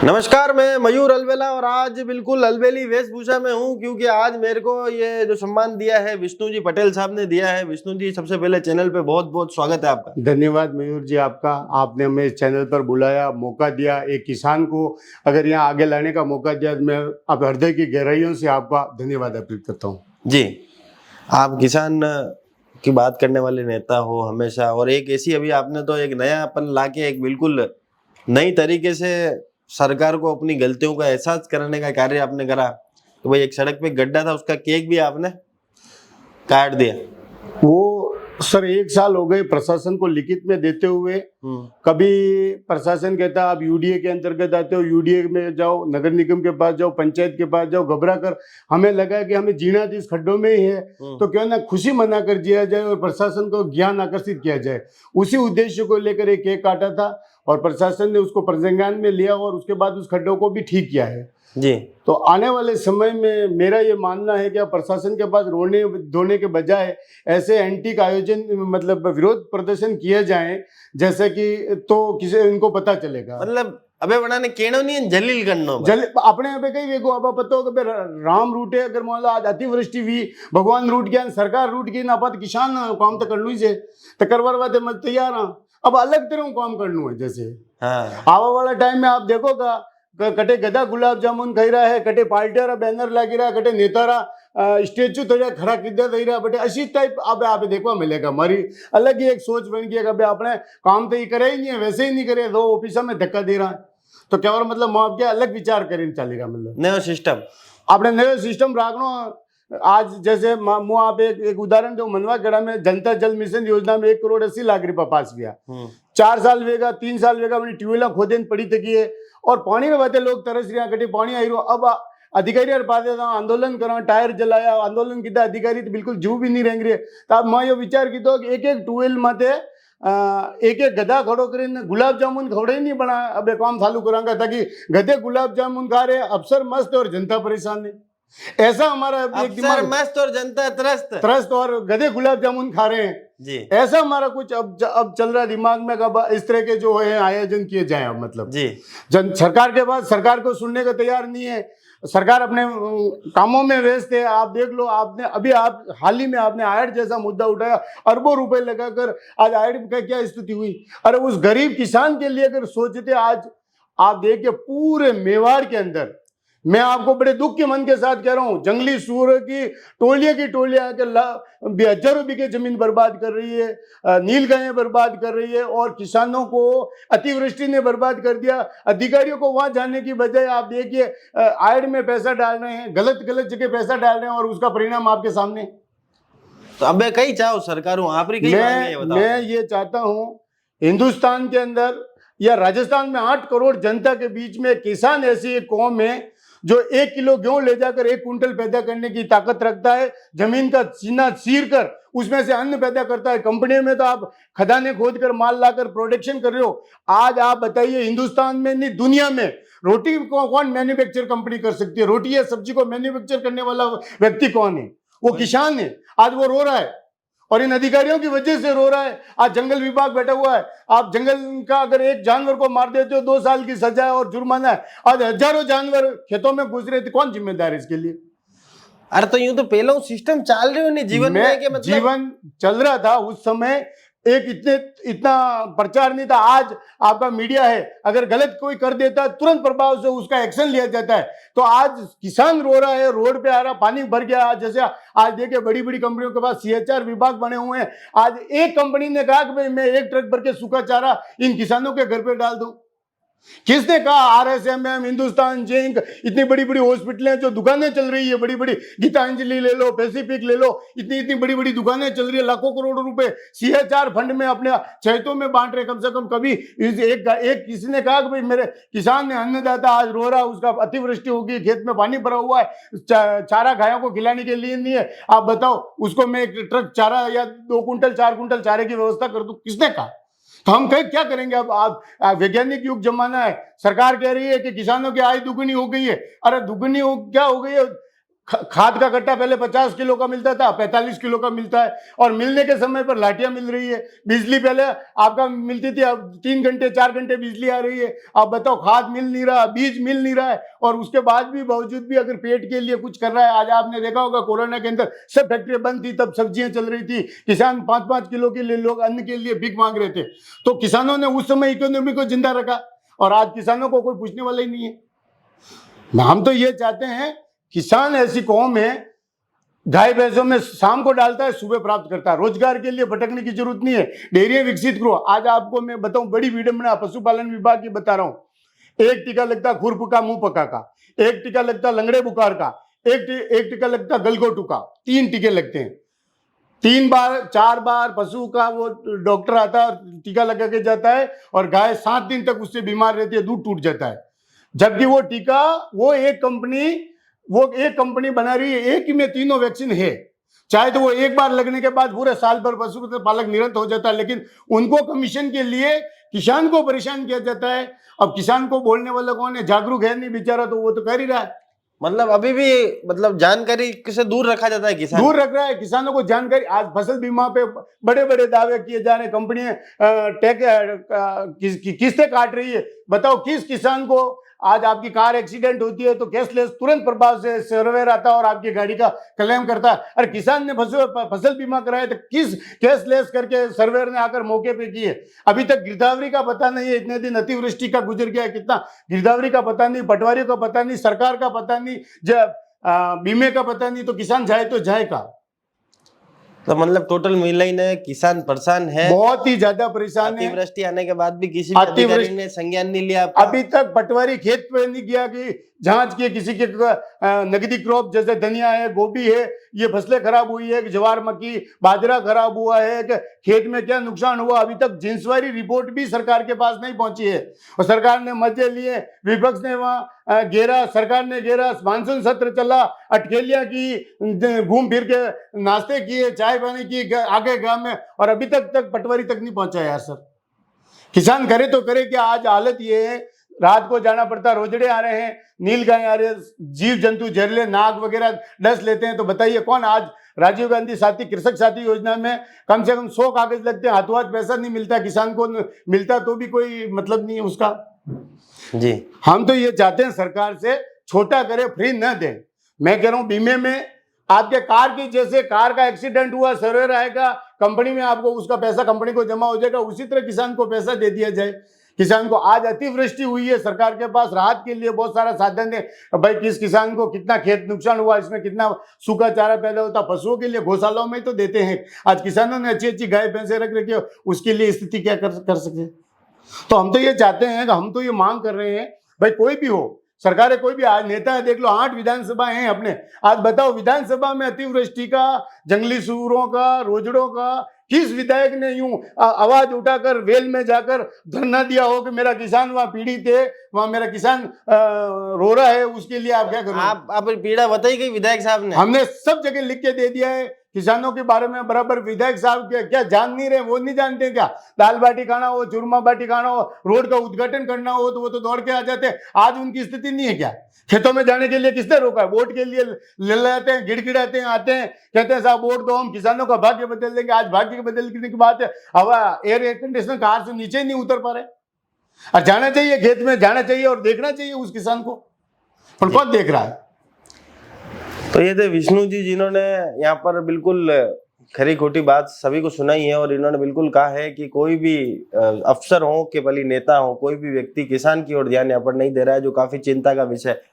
नमस्कार, मैं मयूर अलवेला और आज बिल्कुल अलवेली वेशभूषा में हूँ क्योंकि आज मेरे को ये जो सम्मान दिया है विष्णु जी पटेल साहब ने दिया है। विष्णु जी, सबसे पहले चैनल पे बहुत बहुत स्वागत है आपका। धन्यवाद मयूर जी आपका। आपने हमें इस चैनल पर बुलाया, मौका दिया, एक किसान को अगर यहाँ आगे लाने का मौका दिया तो मैं अब हृदय की गहराइयों से आपका धन्यवाद अर्पित करता हूँ। जी, आप किसान की बात करने वाले नेता हो हमेशा, और एक ऐसी अभी आपने तो एक नयापन लाके एक बिल्कुल नई तरीके से सरकार को अपनी गलतियों का एहसास कराने का कार्य आपने करा। तो भाई एक सड़क पे गड्ढा था, उसका केक भी आपने काट दिया। वो सर 1 साल हो गए प्रशासन को लिखित में देते हुए। कभी प्रशासन कहता आप यूडीए के अंतर्गत आते हो, यूडीए में जाओ, नगर निगम के पास जाओ, पंचायत के पास जाओ, घबरा कर हमें लगा कि हमें जीना इस खड्डों में ही है, तो क्यों ना खुशी मना कर जिया जाए और प्रशासन को ज्ञान आकर्षित किया जाए। उसी उद्देश्य को लेकर एक केक काटा था और प्रशासन ने उसको प्रसंज्ञान में लिया और उसके बाद उस खड्डों को भी ठीक किया है जी। तो आने वाले समय में मेरा ये मानना है कि अब प्रशासन के पास रोने धोने के बजाय ऐसे एंटी का आयोजन मतलब विरोध प्रदर्शन किए जाएं जैसे कि तो किसी इनको पता चलेगा। मतलब अबे बनाने केनो नहीं जलील करनो अपने यहाँ पे कहीं देखो अब पता होगा राम रूटे अगर मान लो आज अतिवृष्टि हुई, भगवान रूट गया, सरकार रूट गई ना, पत किसान काम तो कर लू से तो करवा वाते मैं तैयार हाँ। अब अलग तरह काम करना है जैसे आवा वाला टाइम में आप देखोगा कटे गधा गुलाब जामुन खाई रहा है, कटे पार्टियारा बैनर लागी रहा, कटे नेतारा स्टेचू थोड़ा खड़ा किद्या थी रहा, बटे अशी टाइप अब आप देखवा मिलेगा। हमारी अलग ही एक सोच बन गई है अपने काम तो ये करे ही नहीं है, वैसे ही नहीं करे, दो ऑफिसा में धक्का दे रहा है तो क्या और मतलब आप क्या अलग विचार करें चलेगा। मतलब नया सिस्टम आपने नया सिस्टम रखना। आज जैसे मुँह आप एक उदाहरण दो, मनवागढ़ में जनता जल मिशन योजना में 1,80,00,000 पास किया। 4 साल वेगा 3 साल वेगा अपनी ट्यूबवेल खोदेन पड़ी तकी है और पानी में बातें लोग तरस रहे कटी पानी आई रो। अब अधिकारी पास आंदोलन करा, टायर जलाया, आंदोलन किया, अधिकारी तो बिल्कुल जू भी नहीं रेंग रहे। तो अब मैं ये विचार किया कि एक ट्यूबवेल माते एक गधा खड़ो कर गुलाब जामुन खड़े नहीं बना अब काम चालू करांगा ताकि गधे गुलाब जामुन खा रहे, अफसर मस्त और जनता परेशान है। ऐसा हमारा एक दिमाग मस्त और जनता त्रस्त और गधे गुलाब जामुन खा रहे हैं जी। ऐसा हमारा कुछ अब चल रहा दिमाग में कब इस तरह के जो है आयोजन किए जाए। अब मतलब जी सरकार के बाद सरकार को सुनने को तैयार नहीं है, सरकार अपने कामों में व्यस्त है। आप देख लो, आपने अभी आप हाल ही में आपने आयड जैसा मुद्दा उठाया, अरबों रुपए लगाकर आज आयड का क्या स्थिति हुई। अरे उस गरीब किसान के लिए अगर सोचते, आज आप देखिए पूरे मेवाड़ के अंदर, मैं आपको बड़े दुख के मन के साथ कह रहा हूं, जंगली सूअर की टोलियां के हजारों बीघे जमीन बर्बाद कर रही है, नील गायें बर्बाद कर रही है और किसानों को अतिवृष्टि ने बर्बाद कर दिया। अधिकारियों को वहां जाने की बजाय आप देखिए आयड में पैसा डाल रहे हैं, गलत जगह पैसा डाल रहे हैं और उसका परिणाम आपके सामने। तो अब कई चाहो सरकारों आप मैं ये चाहता हूं हिंदुस्तान के अंदर या राजस्थान में 8 करोड़ जनता के बीच में किसान ऐसी एक कौम है जो 1 किलो गेहूं ले जाकर 1 कुंटल पैदा करने की ताकत रखता है, जमीन का सीना चीर कर उसमें से अन्न पैदा करता है। कंपनी में तो आप खदानें खोद कर माल लाकर प्रोडक्शन कर रहे हो। आज आप बताइए हिंदुस्तान में नहीं दुनिया में रोटी को कौन मैन्युफैक्चर कंपनी कर सकती है? रोटी या सब्जी को मैन्युफैक्चर करने वाला व्यक्ति कौन है? वो किसान है। आज वो रो रहा है और इन अधिकारियों की वजह से रो रहा है। आज जंगल विभाग बैठा हुआ है, आप जंगल का अगर एक जानवर को मार देते हो 2 साल की सजा है और जुर्माना है। आज हजारों जानवर खेतों में घुस रहे थे, कौन जिम्मेदार है इसके लिए? अरे तो यूं तो पहला सिस्टम चल रहे हो नहीं जीवन में के मतलब जीवन चल रहा था उस समय, एक इतना प्रचार नहीं था। आज आपका मीडिया है, अगर गलत कोई कर देता है तुरंत प्रभाव से उसका एक्शन लिया जाता है। तो आज किसान रो रहा है, रोड पे आ रहा, पानी भर गया। आज जैसे आज देखिए बड़ी बड़ी कंपनियों के पास CHR विभाग बने हुए हैं। आज एक कंपनी ने कहा कि भाई मैं 1 ट्रक भर के सूखा चारा इन किसानों के घर पे डाल दूं। किसने कहा? RSMM, हिंदुस्तान जिंक, इतनी बड़ी बड़ी हॉस्पिटलें जो दुकानें चल रही है, बड़ी बड़ी गीतांजलि ले लो, पैसिफिक ले लो, इतनी बड़ी बड़ी दुकानें चल रही है, लाखों करोड़ रुपए CHR फंड में अपने चैतों में बांट रहे। कम से कम कभी एक किसी ने कहा कि भाई मेरे किसान ने अन्नदाता आज रो रहा, उसका अतिवृष्टि होगी, खेत में पानी भरा हुआ है, चारा गायों को खिलाने के लिए नहीं है, आप बताओ उसको मैं 1 ट्रक चारा या 2 कुंटल 4 कुंटल चारे की व्यवस्था कर दूं? किसने कहा? तो हम क्या करेंगे? अब आप वैज्ञानिक युग जमाना है, सरकार कह रही है कि किसानों की आय दुगनी हो गई है। अरे दुगनी क्या हो गई है? खाद का कट्टा पहले 50 किलो का मिलता था, 45 किलो का मिलता है, और मिलने के समय पर लाठियां मिल रही है। बिजली पहले आपका मिलती थी, अब 3 घंटे 4 घंटे बिजली आ रही है। आप बताओ, खाद मिल नहीं रहा, बीज मिल नहीं रहा है, और उसके बाद भी बावजूद भी अगर पेट के लिए कुछ कर रहा है। आज आपने देखा होगा कोरोना के अंदर सब फैक्ट्रियां बंद थी, तब सब्जियां चल रही थी, किसान 5-5 किलो के लिए लोग अन्न के लिए भीख मांग रहे थे। तो किसानों ने उस समय इकोनॉमी को जिंदा रखा, और आज किसानों को कोई पूछने वाला ही नहीं है। हम तो ये चाहते हैं, किसान ऐसी कौम है, गाय भैंसों में शाम को डालता है, सुबह प्राप्त करता है। रोजगार के लिए भटकने की जरूरत नहीं है, डेयरियां विकसित करो। आज आपको मैं बताऊं, बड़ी विडंबना पशुपालन विभाग की बता रहा हूं। एक टीका लगता खुरप का, मुंह पका का, एक टीका लगता लंगड़े बुखार का, एक टीका लगता गलगोटू का। 3 टीके लगते हैं, 3 बार 4 बार पशु का वो डॉक्टर आता है, टीका लगा के जाता है, और गाय 7 दिन तक उससे बीमार रहती है, दूध टूट जाता है। जबकि वो टीका वो एक कंपनी बना रही है, एक ही में तीनों वैक्सीन है। चाहे तो वो एक बार लगने के बाद पूरे साल भर पशु पालक निरंतर हो जाता है, लेकिन उनको कमीशन के लिए किसान को परेशान किया जाता है। अब किसान को बोलने वाला कौन है? जागरूक है नहीं बेचारा, तो वो तो कर ही रहा है। मतलब अभी भी मतलब जानकारी से दूर रखा जाता है, किसान दूर रख रहा है किसानों को जानकारी। आज फसल बीमा पे बड़े बड़े दावे किए जा रहे हैं, कंपनियां किस्तें काट रही है। बताओ, किस किसान को आज आपकी कार एक्सीडेंट होती है तो कैशलेस तुरंत प्रभाव से सर्वेयर आता है और आपकी गाड़ी का क्लेम करता है। अरे किसान ने फसल बीमा कराया तो किस कैशलेस करके सर्वेयर ने आकर मौके पे किए? अभी तक गिरदावरी का पता नहीं है, इतने दिन अतिवृष्टि का गुजर गया, कितना गिरदावरी का पता नहीं, पटवारी का पता नहीं, सरकार का पता नहीं, बीमे का पता नहीं, तो किसान जाए तो जाए का। तो मतलब टोटल मिलाइने किसान परेशान है, बहुत ही ज्यादा परेशान है। अतिवृष्टि आने के बाद भी किसी भी अधिकारी ने संज्ञान नहीं लिया आपका? अभी तक पटवारी खेत पे नहीं गया कि जांच किए किसी के नगदी क्रॉप जैसे धनिया है, गोभी है, ये फसलें खराब हुई है, ज्वार मक्की बाजरा खराब हुआ है, कि खेत में क्या नुकसान हुआ, अभी तक जिन्सवारी रिपोर्ट भी सरकार के पास नहीं पहुंची है। और सरकार ने मजे लिए, विपक्ष ने वहां घेरा, सरकार ने घेरा, मानसून सत्र चला, अटकेलियां की, घूम फिर के नाश्ते किए, चाय पानी की आगे गांव में, और अभी तक पटवारी तक नहीं पहुंचा यार। सर किसान करे तो करे क्या? आज हालत ये है, रात को जाना पड़ता, रोजड़े आ रहे हैं, नील गाय आ रहे हैं, जीव जंतु जहरीले नाग वगैरह डस लेते हैं। तो बताइए कौन? आज राजीव गांधी साथी कृषक साथी योजना में कम से कम 100 कागज लगते हैं, हाथों हाथ पैसा नहीं मिलता, किसान को मिलता तो भी कोई मतलब नहीं है उसका। जी, हम तो ये चाहते हैं सरकार से, छोटा करे, फ्री न दें। मैं कह रहा हूं बीमे में आपके कार की, जैसे कार का एक्सीडेंट हुआ, सर्वेयर आएगा कंपनी में, आपको उसका पैसा कंपनी को जमा हो जाएगा, उसी तरह किसान को पैसा दे दिया जाए। किसान को आज अतिवृष्टि हुई है, सरकार के पास राहत के लिए बहुत सारा साधन है। भाई किस किसान को कितना खेत नुकसान हुआ, इसमें कितना सूखा चारा पैदा होता, पशुओं के लिए गौशालाओं में तो देते हैं। आज किसानों ने अच्छी अच्छी गाय भैंसे रख रखी है, उसके लिए स्थिति क्या कर सके? तो हम तो ये चाहते हैं, हम तो ये मांग कर रहे हैं, भाई कोई भी हो, सरकारें कोई भी, आज नेता है देख लो, 8 विधानसभा हैं अपने। आज बताओ, विधानसभा में अतिवृष्टि का, जंगली सूअरों का, रोजड़ों का, किस विधायक ने यूं आवाज उठाकर वेल में जाकर धरना दिया हो कि मेरा किसान वहां पीड़ित है, वहां मेरा किसान रो रहा है, उसके लिए आप क्या करो? आप पीड़ा बताई गई विधायक साहब ने? हमने सब जगह लिख के दे दिया है किसानों के बारे में बराबर। विधायक साहब क्या जान नहीं रहे? वो नहीं जानते क्या? दाल बाटी खाना हो, चूरमा बाटी खाना हो, रोड का उद्घाटन करना हो तो वो तो दौड़ के आ जाते हैं। आज उनकी स्थिति नहीं है क्या? खेतों में जाने के लिए किसने रोका है? वोट के लिए ले लाते हैं, गिड़गिड़ाते हैं, आते हैं, कहते हैं साहब वोट दो, हम किसानों का भाग्य बदल देंगे। आज भाग्य बदलने की बात है, हवा एयर कंडीशनर कार से नीचे ही नहीं उतर पा रहे। और जाना चाहिए खेत में, जाना चाहिए और देखना चाहिए उस किसान को, पर कौन देख रहा है? तो ये थे विष्णु जी, जिन्होंने यहाँ पर बिल्कुल खरी खोटी बात सभी को सुनाई है, और इन्होंने बिल्कुल कहा है कि कोई भी अफसर हो, केवल नेता हो, कोई भी व्यक्ति किसान की ओर ध्यान यहाँ पर नहीं दे रहा है, जो काफी चिंता का विषय